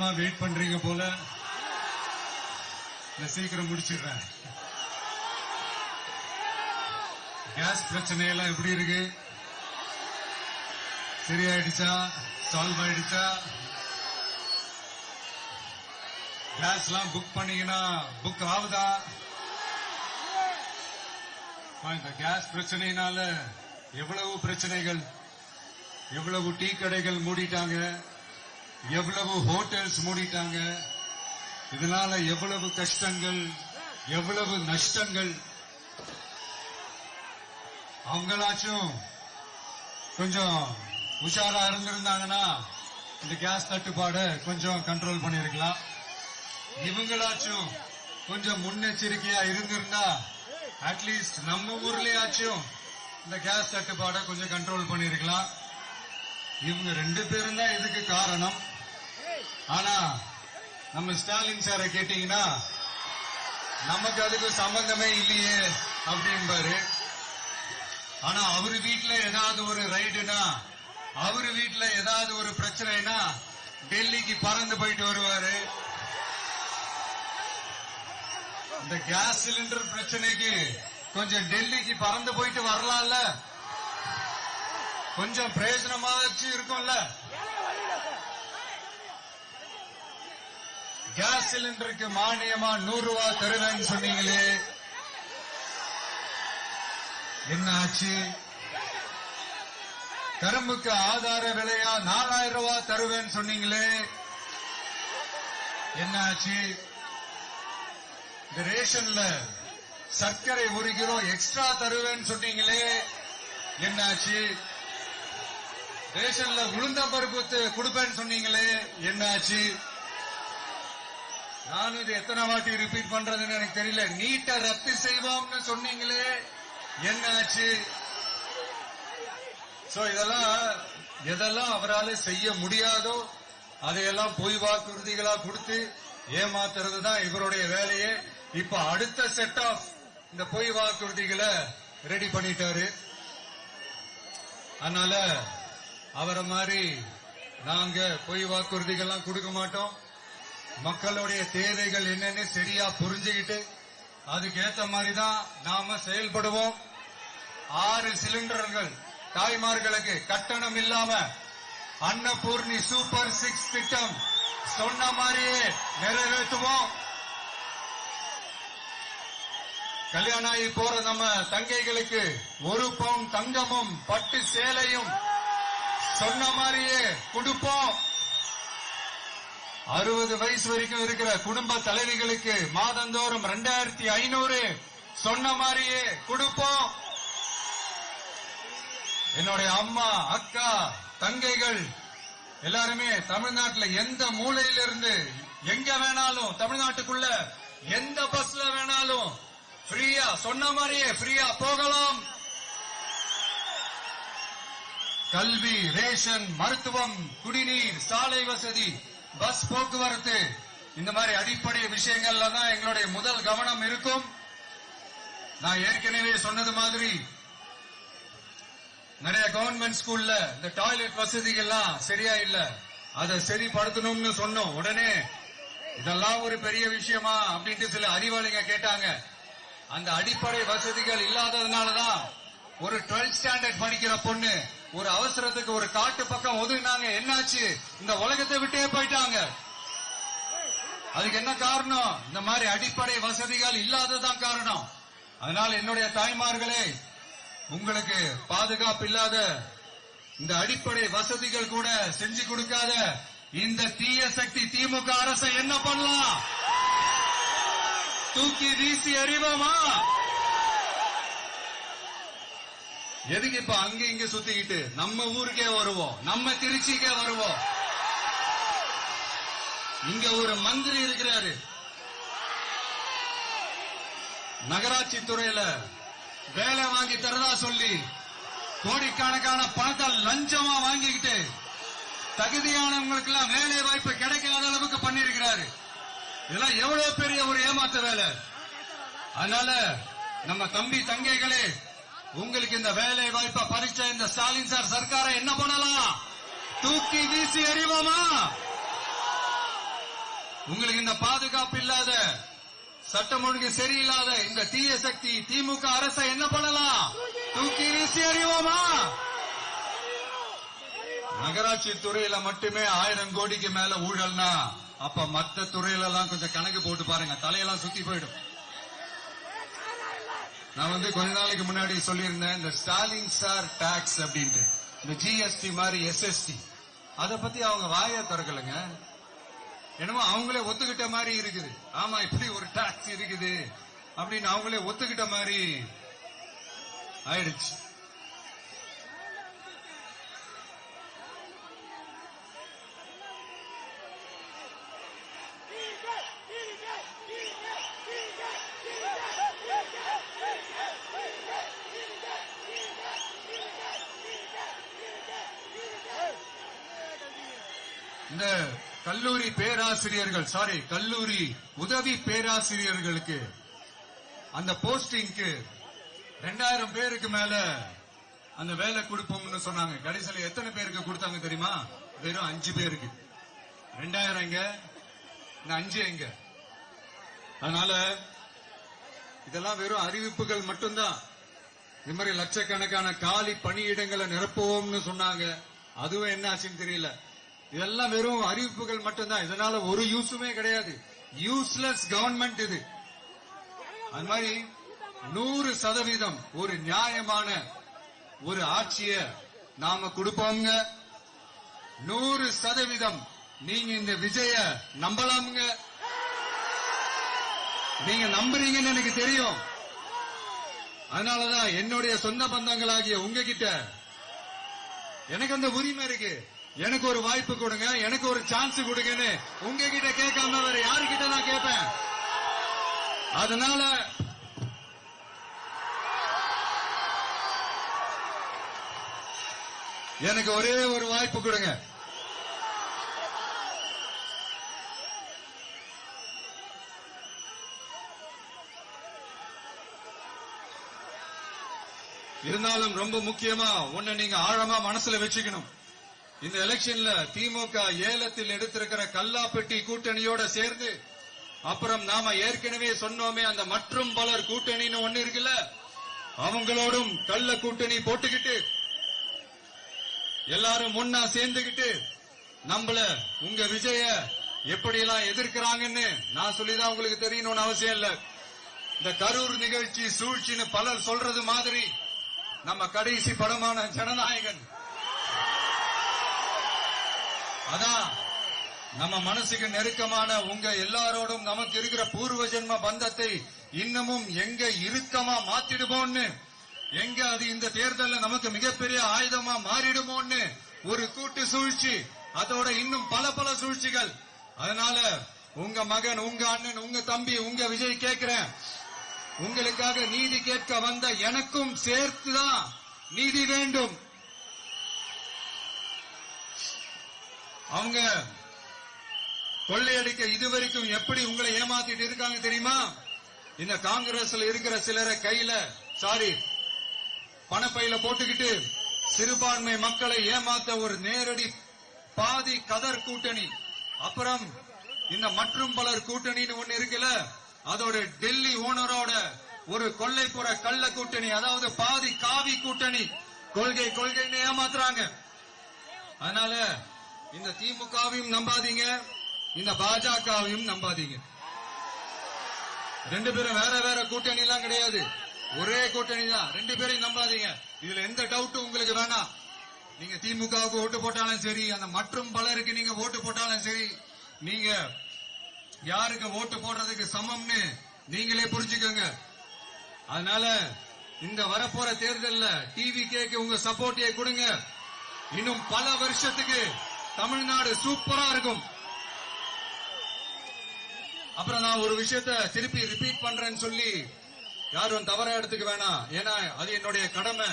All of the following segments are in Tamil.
நேரமா வெயிட் பண்றீங்க போல. சீக்கிரம் முடிச்சிடுறேன். கேஸ் பிரச்சனை எல்லாம் எப்படி இருக்கு? சரியாயிடுச்சா? சால்வ் ஆயிடுச்சா? கேஸ் எல்லாம் புக் பண்ணீங்கன்னா புக் ஆகுதா? இந்த கேஸ் பிரச்சனையினால எவ்வளவு பிரச்சனைகள், எவ்வளவு டீ கடைகள் மூடிட்டாங்க, எவ்வளவு ஹோட்டல்ஸ் மூடிட்டாங்க. இதனால எவ்வளவு கஷ்டங்கள், எவ்வளவு நஷ்டங்கள். அவங்களாச்சும் கொஞ்சம் உஷாரா இருந்திருந்தாங்கன்னா இந்த கேஸ் தட்டுப்பாடு கொஞ்சம் கண்ட்ரோல் பண்ணிருக்கலாம். இவங்களாச்சும் கொஞ்சம் முன்னெச்சரிக்கையா இருந்திருந்தா அட்லீஸ்ட் நம்ம ஊர்லயாச்சும் இந்த கேஸ் தட்டுப்பாடை கொஞ்சம் கண்ட்ரோல் பண்ணிருக்கலாம். இவங்க 2 பேரும் தான் இதுக்கு காரணம். ஆனா நம்ம ஸ்டாலின் சாரை கேட்டீங்கன்னா நமக்கு அதுக்கு சம்பந்தமே இல்லையே அப்படின்பாரு. ஆனா அவரு வீட்டுல ஏதாவது ஒரு ரைடுனா, அவரு வீட்டுல ஏதாவது ஒரு பிரச்சனைனா டெல்லிக்கு பறந்து போயிட்டு வருவாரு. இந்த கேஸ் சிலிண்டர் பிரச்சனைக்கு கொஞ்சம் டெல்லிக்கு பறந்து போயிட்டு வரலாம்ல, கொஞ்சம் பிரயோஜனமாச்சு இருக்கும்ல. கேஸ் சிலிண்டருக்கு மானியமா 100 ரூபாய் தருவேன்னு சொன்னீங்களே, என்ன ஆச்சு? கரும்புக்கு ஆதார விலையா 4000 ரூபாய் தருவேன்னு சொன்னீங்களே, என்ன ஆச்சு? இந்த ரேஷன்ல சர்க்கரை 1 கிலோ எக்ஸ்ட்ரா தருவேன்னு சொன்னீங்களே, என்னாச்சு? ரேஷன்ல உளுந்தம்பருப்பு கொடுப்பேன்னு சொன்னீங்களே, என்னாச்சு? நான் இது எத்தனை வாட்டி ரிப்பீட் பண்றதுன்னு எனக்கு தெரியல. நீட்டை ரத்து செய்வோம்னு சொன்னீங்களே, என்னாச்சு? சோ எதெல்லாம் அவரால் செய்ய முடியாதோ அதையெல்லாம் பொய் வாக்குறுதிகளா கொடுத்து ஏமாத்துறது தான் இவருடைய வேலையே. இப்ப அடுத்த செட் ஆஃப் இந்த பொய் வாக்குறுதிகளை ரெடி பண்ணிட்டாரு. அதனால அவரை மாதிரி நாங்க பொய் வாக்குறுதிகள்லாம் கொடுக்க மாட்டோம். மக்களுடைய தேவைகள் என்னன்னு சரியா புரிஞ்சுக்கிட்டு அதுக்கேற்ற மாதிரி தான் நாம செயல்படுவோம். 6 சிலிண்டர்கள் தாய்மார்களுக்கு கட்டணம் இல்லாம அன்னபூர்ணி சூப்பர் 6 திட்டம் சொன்ன மாதிரியே நிறைவேற்றுவோம். கல்யாணம் ஆகி போற நம்ம தங்கைகளுக்கு 1 பவுன் தங்கமும் பட்டு சேலையும் சொன்ன மாதிரியே கொடுப்போம். 60 வயசு வரைக்கும் இருக்கிற குடும்ப தலைவிகளுக்கு மாதந்தோறும் 2500 சொன்ன மாதிரியே கொடுப்போம். என்னுடைய அம்மா, அக்கா, தங்கைகள் எல்லாருமே தமிழ்நாட்டில் எந்த மூலையிலிருந்து எங்க வேணாலும், தமிழ்நாட்டுக்குள்ள எந்த பஸ்ல வேணாலும் ஃப்ரீயா சொன்ன மாதிரியே ஃப்ரீயா போகலாம். கல்வி, ரேஷன், மருத்துவம், குடிநீர், சாலை வசதி, பஸ் போக்குவரத்து, இந்த மாதிரி அடிப்படை விஷயங்கள்ல தான் எங்களுடைய முதல் கவனம் இருக்கும். நான் ஏற்கனவே சொன்னது மாதிரி நிறைய கவர்மெண்ட் ஸ்கூல்ல இந்த டாய்லெட் வசதிகள்லாம் சரியா இல்ல, அதை சரிப்படுத்தணும்னு சொன்னோம். உடனே இதெல்லாம் ஒரு பெரிய விஷயமா அப்படின்ட்டு சில அறிவாளிங்க கேட்டாங்க. அந்த அடிப்படை வசதிகள் இல்லாததுனாலதான் ஒரு 12th ஸ்டாண்டர்ட் படிக்கிற பொண்ணு ஒரு அவசரத்துக்கு ஒரு காட்டு பக்கம் ஒதுங்கினாங்க. என்னாச்சு? இந்த உலகத்தை விட்டே போயிட்டாங்க. அதுக்கு என்ன காரணம்? இந்த மாதிரி அடிப்படை வசதிகள் இல்லாததான் காரணம். அதனால என்னுடைய தாய்மார்களே, உங்களுக்கு பாதுகாப்பு இல்லாத இந்த அடிப்படை வசதிகள் கூட செஞ்சு கொடுக்காத இந்த தீய சக்தி திமுக அரசை என்ன பண்ணலாம்? தூக்கி வீசி எறிவோமா? எதுக்கு இப்ப அங்க இங்க சுத்திக்கிட்டு நம்ம ஊருக்கே வருவோம், நம்ம திருச்சிக்கே வருவோம். இங்க ஒரு மந்திரி இருக்கிறாரு, நகராட்சி துறையில வேலை வாங்கி தரதா சொல்லி கோடிக்கணக்கான பணத்தை லஞ்சமா வாங்கிக்கிட்டு தகுதியானவங்களுக்கு எல்லாம் வேலை வாய்ப்பு கிடைக்காத அளவுக்கு பண்ணிருக்கிறாரு. இதெல்லாம் எவ்வளவு பெரிய ஒரு ஏமாத்த வேலை. அதனால நம்ம தம்பி தங்கைகளே, உங்களுக்கு இந்த வேலை வாய்ப்பை பறிச்ச இந்த ஸ்டாலின் சார் சர்க்காரை என்ன பண்ணலாம்? தூக்கி வீசி எறிவோமா? உங்களுக்கு இந்த பாதுகாப்பு இல்லாத, சட்டம் ஒழுங்கு சரியில்லாத இந்த தீய சக்தி திமுக அரசை என்ன பண்ணலாம்? தூக்கி வீசி அறிவோமா? நகராட்சி துறையில மட்டுமே 1000 கோடிக்கு மேல ஊழல்னா அப்ப மத்த துறையில எல்லாம் கொஞ்சம் கணக்கு போட்டு பாருங்க, தலையெல்லாம் சுத்தி போயிடும். நான் கொஞ்ச நாளைக்கு முன்னாடி சொல்லியிருந்தேன், இந்த ஸ்டாலின் சார் டாக்ஸ் அப்படின்ட்டு, இந்த ஜிஎஸ்டி மாதிரி எஸ்எஸ்டி, அத பத்தி அவங்க வாயை திறக்கலங்க. என்னமோ அவங்களே ஒத்துக்கிட்ட மாதிரி இருக்குது. ஆமா, இப்படி ஒரு டாக்ஸ் இருக்குது அப்படின்னு அவங்களே ஒத்துக்கிட்ட மாதிரி ஆயிடுச்சு. இந்த கல்லூரி பேராசிரியர்கள், கல்லூரி உதவி பேராசிரியர்களுக்கு அந்த போஸ்டிங்க்கு 2000 பேருக்கு மேல அந்த வேலை கொடுப்போம்னு சொன்னாங்க. கடைசியில் எத்தனை பேருக்கு கொடுத்தாங்க தெரியுமா? வெறும் 5 பேருக்கு. 2000 எங்க, 5 எங்க? அதனால இதெல்லாம் வெறும் அறிவிப்புகள் மட்டும்தான். இது மாதிரி லட்சக்கணக்கான காலி பணியிடங்களை நிரப்புவோம்னு சொன்னாங்க. அதுவும் என்ன ஆச்சுன்னு தெரியல. இதெல்லாம் வெறும் அறிவிப்புகள் மட்டும்தான். இதனால ஒரு யூஸுமே கிடையாது. யூஸ்லெஸ் கவர்மெண்ட் இது. அது மாதிரி 100% ஒரு நியாயமான ஒரு ஆட்சிய நாம கொடுப்போங்க. 100% நீங்க இந்த விஜய நம்பலாமுங்க. நீங்க நம்புறீங்கன்னு எனக்கு தெரியும். அதனாலதான் என்னுடைய சொந்த பந்தங்களாகிய உங்ககிட்ட எனக்கு அந்த உரிமை இருக்கு. எனக்கு ஒரு வாய்ப்பு கொடுங்க, எனக்கு ஒரு சான்ஸ் கொடுங்கன்னு உங்ககிட்ட கேட்காம வேற யாருக்கிட்ட நான் கேட்பேன். அதனால எனக்கு ஒரே ஒரு வாய்ப்பு கொடுங்க. இருந்தாலும் ரொம்ப முக்கியமா ஒண்ணு நீங்க ஆழமா மனசுல வச்சுக்கணும். இந்த எலெக்ஷன்ல திமுக ஏலத்தில் எடுத்திருக்கிற கல்லாப்பெட்டி கூட்டணியோட சேர்ந்து, அப்புறம் நாம ஏற்கனவே சொன்னோமே அந்த மற்றும் பலர் கூட்டணின்னு ஒண்ணு இருக்குல்ல, அவங்களோடும் கள்ள கூட்டணி போட்டுக்கிட்டு எல்லாரும் முன்னா சேர்ந்துகிட்டு நம்மள உங்க விஜய எப்படியெல்லாம் எதிர்க்கிறாங்கன்னு நான் சொல்லிதான் உங்களுக்கு தெரியணும்னு அவசியம் இல்ல. இந்த கரூர் நிகழ்ச்சி சூழ்ச்சின்னு பலர் சொல்றது மாதிரி நம்ம கடைசி படமான ஜனநாயகன், அதான் நம்ம மனசுக்கு நெருக்கமான உங்க எல்லாரோடும் நமக்கு இருக்கிற பூர்வ ஜென்ம பந்தத்தை இன்னமும் எங்க இறுக்கமா மாத்திடுமோன்னு, எங்க அது இந்த தேர்தலில் நமக்கு மிகப்பெரிய ஆயுதமா மாறிடுமோன்னு ஒரு கூட்டு சூழ்ச்சி, அதோட இன்னும் பல பல சூழ்ச்சிகள். அதனால உங்க மகன், உங்க அண்ணன், உங்க தம்பி, உங்க விஜய் கேட்கிறேன், உங்களுக்காக நீதி கேட்க வந்த எனக்கும் சேர்த்துதான் நீதி வேண்டும். அவங்க கொள்ளையடிக்க இதுவரைக்கும் எப்படி உங்களை ஏமாத்திட்டு இருக்காங்க தெரியுமா? இந்த காங்கிரஸ்ல இருக்கிற சிலரை கையில பணப்பையில போட்டுக்கிட்டு சிறுபான்மை மக்களை ஏமாத்த ஒரு நேரடி பாதி கதர் கூட்டணி, அப்புறம் இந்த மற்றும் பலர் கூட்டணின்னு ஒண்ணு இருக்குல்ல, அதோட டெல்லி ஓனரோட ஒரு கொள்ளைப்புற கள்ள கூட்டணி, அதாவது பாதி காவி கூட்டணி. கொள்கைன்னு ஏமாத்துறாங்க. அதனால இந்த திமுகவையும் நம்பாதீங்க, இந்த பாஜகவையும் நம்பாதீங்க. 2 பேரும் வேற வேற கூட்டணி எல்லாம் கிடையாது, ஒரே கூட்டணி தான். 2 பேரையும் நம்பாதீங்க. இதுல எந்த டவுட்டும் உங்களுக்கு வேணாம். நீங்க திமுகவுக்கு ஓட்டு போட்டாலும் சரி, அந்த மற்றும் பலருக்கு நீங்க ஓட்டு போட்டாலும் சரி, நீங்க யாருக்கு ஓட்டு போடுறதுக்கு சமம்னு நீங்களே புரிஞ்சுக்கோங்க. அதனால இந்த வரப்போற தேர்தல்ல டிவிகேக்கு உங்க சப்போர்ட்டை கொடுங்க. இன்னும் பல வருஷத்துக்கு தமிழ்நாடு சூப்பரா இருக்கும். அப்புறம் நான் ஒரு விஷயத்த திருப்பி ரிப்பீட் பண்றேன்னு சொல்லி யாரும் தவறா எடுத்துக்க வேணாம். ஏன்னா அது என்னுடைய கடமை.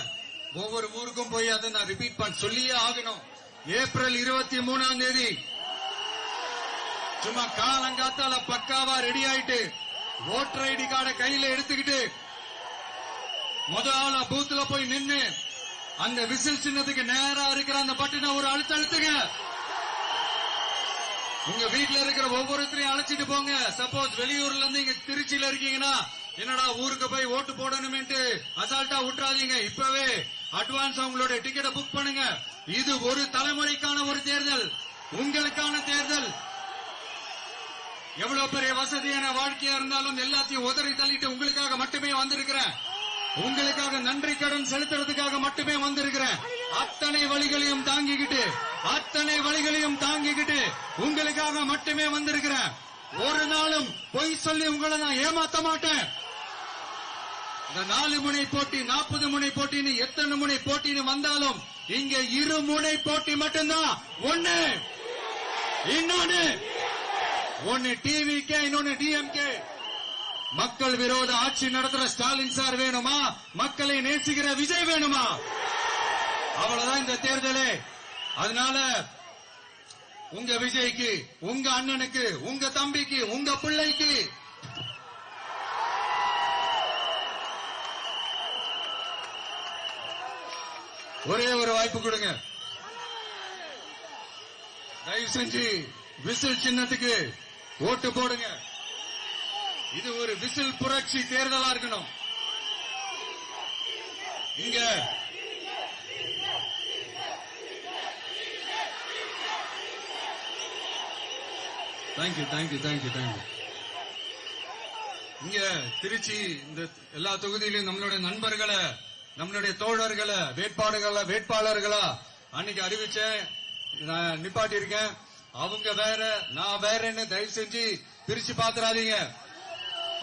ஒவ்வொரு ஊருக்கும் போய் அதை நான் ரிப்பீட் சொல்லியே ஆகணும். ஏப்ரல் 23ஆம் தேதி சும்மா காலங்காத்தால பக்காவா ரெடி ஆயிட்டு ஓட்டர் ஐடி கார்டை கையில எடுத்துக்கிட்டு முதல்ல பூத்துல போய் நின்னு அந்த விசில் சின்னத்துக்கு நேரா இருக்கிற அந்த பட்டனை ஒரு அழுத்தங்க. உங்க வீட்டுல இருக்கிற ஒவ்வொருத்தரையும் அழைச்சிட்டு போங்க. சப்போஸ் வெளியூர்ல இருந்து இங்க திருச்சியில இருக்கீங்கன்னா என்னடா ஊருக்கு போய் ஓட்டு போடணும்னு அசால்ட்டா விட்டுறாதீங்க. இப்பவே அட்வான்ஸ் உங்களோட டிக்கெட்டை புக் பண்ணுங்க. இது ஒரு தலைமுறைக்கான ஒரு தேர்தல், உங்களுக்கான தேர்தல். எவ்வளவு பெரிய வசதியான வாழ்க்கையா இருந்தாலும் எல்லாத்தையும் உதறி தள்ளிட்டு உங்களுக்காக மட்டுமே வந்திருக்கிறேன். உங்களுக்காக நன்றி கடன் செலுத்துறதுக்காக மட்டுமே வந்திருக்கிறேன். அத்தனை வழிகளையும் தாங்கிக்கிட்டு உங்களுக்காக மட்டுமே வந்திருக்கிறேன். ஒரு நாளும் பொய் சொல்லி உங்களை நான் ஏமாத்த மாட்டேன். இந்த 4 முனை போட்டி 40 முனை போட்டின்னு எத்தனை முனை போட்டின்னு வந்தாலும் இங்க 2 முனை போட்டி மட்டும்தான். ஒன்னு டிவிகே, இன்னொன்னு டிஎம்கே. மக்கள் விரோத ஆட்சி நடத்துற ஸ்டாலின் சார் வேணுமா, மக்களை நேசிக்கிற விஜய் வேணுமா? அவ்வளவுதான் இந்த தேர்தலே. அதனால உங்க விஜய்க்கு, உங்க அண்ணனுக்கு, உங்க தம்பிக்கு, உங்க பிள்ளைக்கு ஒரே ஒரு வாய்ப்பு கொடுங்க. தயவு செஞ்சு விசில் சின்னத்துக்கு ஓட்டு போடுங்க. இது ஒரு விசில் புரட்சி தேர்தலா இருக்கணும். இங்க தேங்க்யூ. இங்க திருச்சி இந்த எல்லா தொகுதியிலும் நம்மளுடைய நண்பர்களை, நம்மளுடைய தோழர்களை, வேட்பாளர்களா அன்னைக்கு அறிவிச்சேன், நான் நிப்பாட்டி இருக்கேன். அவங்க வேற, நான் வேறன்னு தயவு செஞ்சு பிரிச்சு பாத்துறாதீங்க.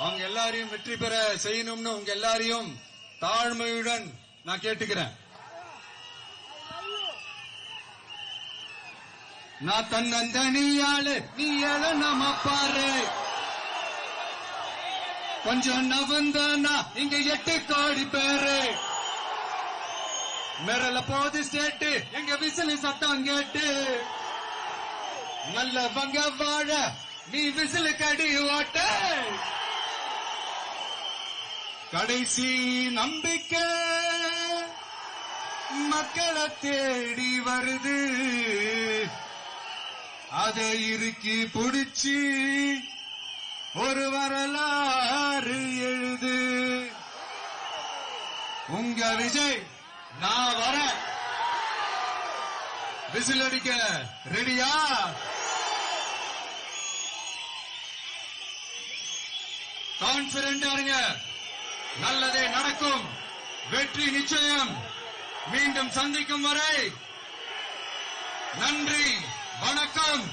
அவங்க எல்லாரையும் வெற்றி பெற செய்யணும்னு உங்க எல்லாரையும் தாழ்மையுடன் நான் கேட்டுக்கிறேன். நான் தன்னந்தனியாளு, நீ நம்ம பாரு, கொஞ்சம் நவந்தானா இங்க 8 கோடி பேரு. மிரள போது ஸ்டேட்டு எங்க விசில் சத்தம் கேட்டு, நல்லவங்க வாழ நீ விசில் கடி ஓட்ட, கடைசி நம்பிக்கை மக்களை தேடி வருது, அதை இறுக்கி புடிச்சு ஒரு வரலாறு எழுது. உங்க விஜய் நான் வரேன். விசில் அடிக்க ரெடியா? கான்பிடென்டா இருங்க. நல்லதே நடக்கும். வெற்றி நிச்சயம். மீண்டும் சந்திக்கும் வரை நன்றி, வணக்கம்.